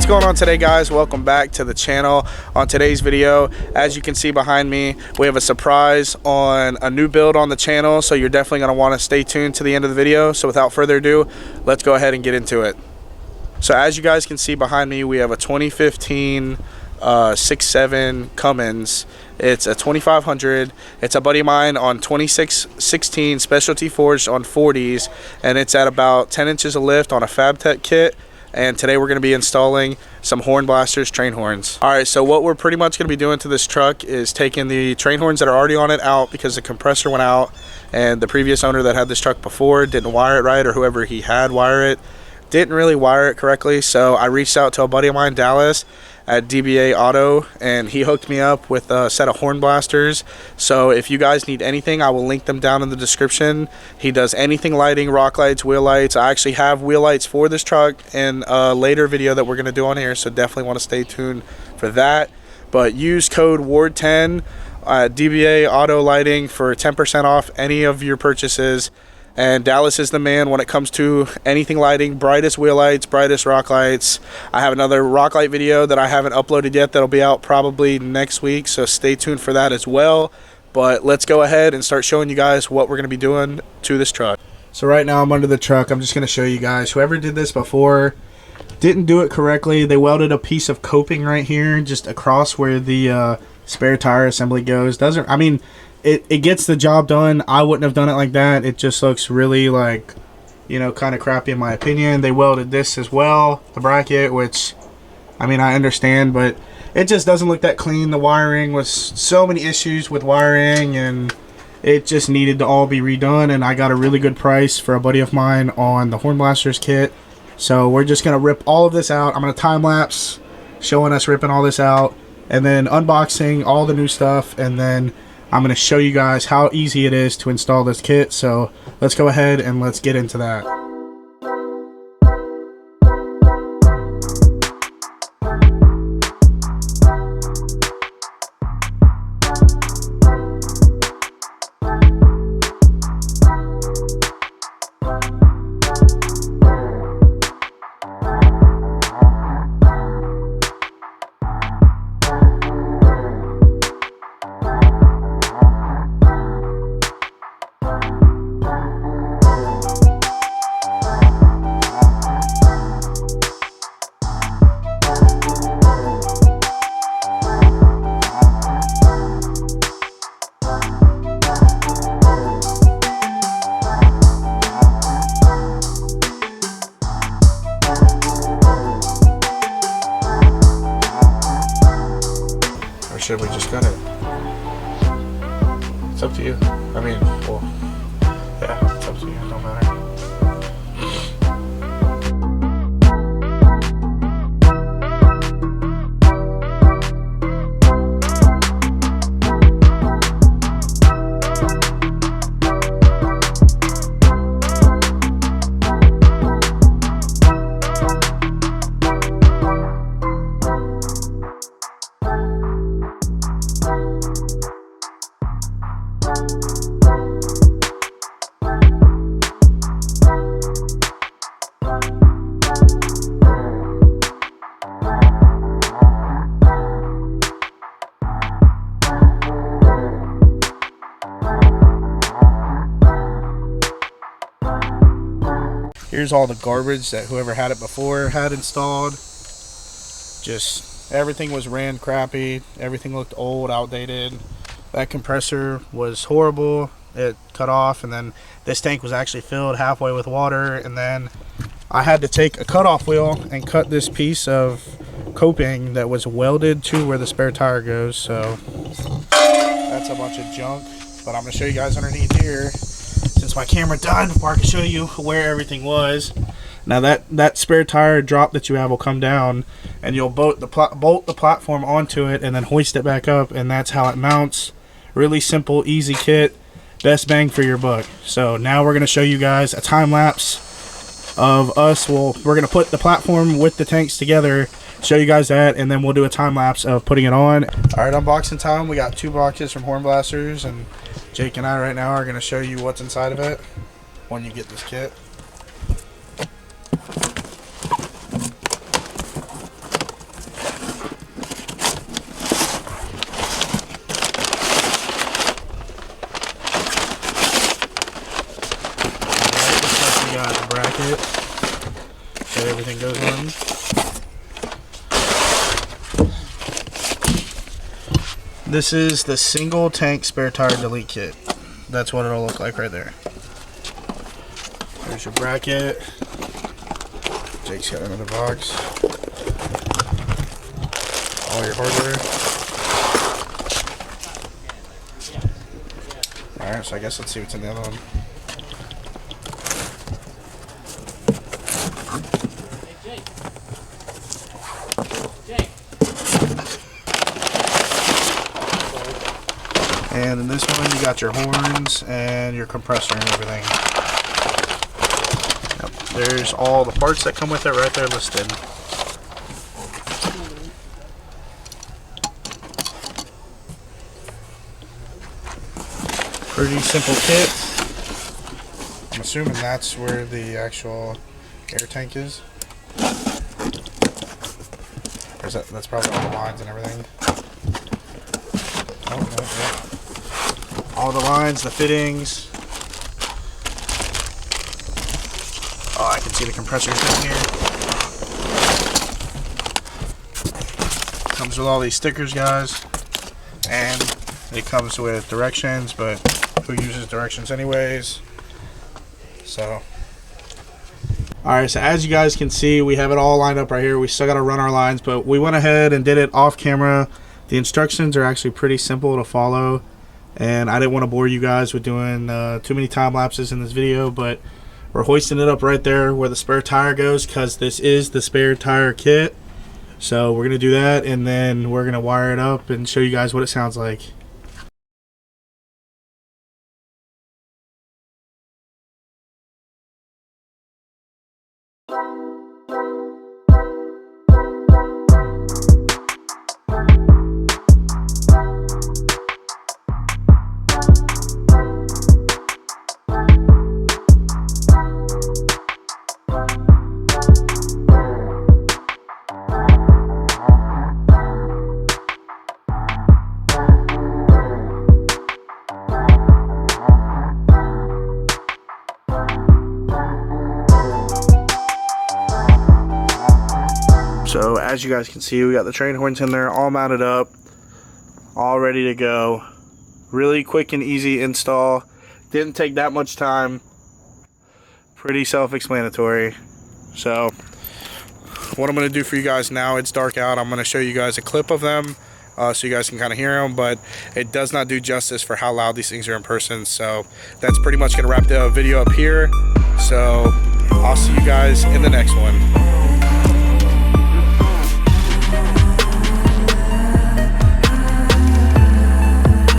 What's going on today, guys? Welcome back to the channel. On today's video, as you can see behind me, we have a surprise on a new build on the channel, so you're definitely going to want to stay tuned to the end of the video. So without further ado, let's go ahead and get into it. So as you guys can see behind me, we have a 2015 6.7 Cummins. It's a 2500. It's a buddy of mine on 2616 specialty forged on 40s, and it's at about 10 inches of lift on a FabTech kit. And today we're going to be installing some Hornblasters train horns. Alright, so what we're pretty much going to be doing to this truck is taking the train horns that are already on it out because the compressor went out, and the previous owner that had this truck before didn't wire it right, or whoever he had wire it didn't really wire it correctly. So I reached out to a buddy of mine, Dallas, at DBA Auto, and he hooked me up with a set of Hornblasters. So if you guys need anything, I will link them down in the description. He does anything lighting, rock lights, wheel lights. I actually have wheel lights for this truck in a later video that we're going to do on here, so definitely want to stay tuned for that. But use code WARD10 DBA Auto Lighting for 10% off any of your purchases. And Dallas is the man when it comes to anything lighting, brightest wheel lights, brightest rock lights. I have another rock light video that I haven't uploaded yet that'll be out probably next week, so stay tuned for that as well. But let's go ahead and start showing you guys what we're going to be doing to this truck. So right now I'm under the truck. I'm just going to show you guys. Whoever did this before didn't do it correctly. They welded a piece of coping right here just across where the spare tire assembly goes. It gets the job done. I wouldn't have done it like that. It just looks really, like, you know, kind of crappy in my opinion. They welded this as well, the bracket, which, I mean, I understand, but it just doesn't look that clean. The wiring was so many issues with wiring, and it just needed to all be redone. And I got a really good price for a buddy of mine on the Hornblasters kit. So we're just going to rip all of this out. I'm going to time lapse showing us ripping all this out, and then unboxing all the new stuff, and then I'm going to show you guys how easy it is to install this kit. So let's go ahead and let's get into that. Or should we just cut it? It's up to you. I mean, well, yeah, it's up to you. It don't matter. Here's all the garbage that whoever had it before had installed. Just everything was ran crappy. Everything looked old, outdated. That compressor was horrible. It cut off, and then this tank was actually filled halfway with water, and then I had to take a cutoff wheel and cut this piece of coping that was welded to where the spare tire goes. So that's a bunch of junk, but I'm going to show you guys underneath here, since my camera died before I could show you where everything was. Now that spare tire drop that you have will come down, and you'll bolt the platform onto it and then hoist it back up, and that's how it mounts. Really simple, easy kit, best bang for your buck. So now we're going to show you guys a time lapse of us. We're going to put the platform with the tanks together, show you guys that, and then we'll do a time lapse of putting it on. Alright, unboxing time. We got 2 boxes from Hornblasters, and Jake and I right now are going to show you what's inside of it when you get this kit. everything goes on. This is the single tank spare tire delete kit. That's what it'll look like right there. There's your bracket. Jake's got another box. All your hardware. Alright, so I guess let's see what's in the other one. And in this one, you got your horns and your compressor and everything. Yep. There's all the parts that come with it right there listed. Pretty simple kit. I'm assuming that's where the actual air tank is. Or is that's probably all the lines and everything. Oh, no, yeah. All the lines, the fittings. Oh, I can see the compressors down here. Comes with all these stickers, guys. And it comes with directions, but who uses directions anyways? So. Alright, so as you guys can see, we have it all lined up right here. We still got to run our lines, but we went ahead and did it off camera. The instructions are actually pretty simple to follow. And I didn't want to bore you guys with doing too many time lapses in this video, but we're hoisting it up right there where the spare tire goes, because this is the spare tire kit. So we're going to do that, and then we're going to wire it up and show you guys what it sounds like. So as you guys can see, we got the train horns in there all mounted up, all ready to go. Really quick and easy install. Didn't take that much time. Pretty self-explanatory. So what I'm going to do for you guys now, it's dark out. I'm going to show you guys a clip of them so you guys can kind of hear them, but it does not do justice for how loud these things are in person. So that's pretty much going to wrap the video up here. So I'll see you guys in the next one.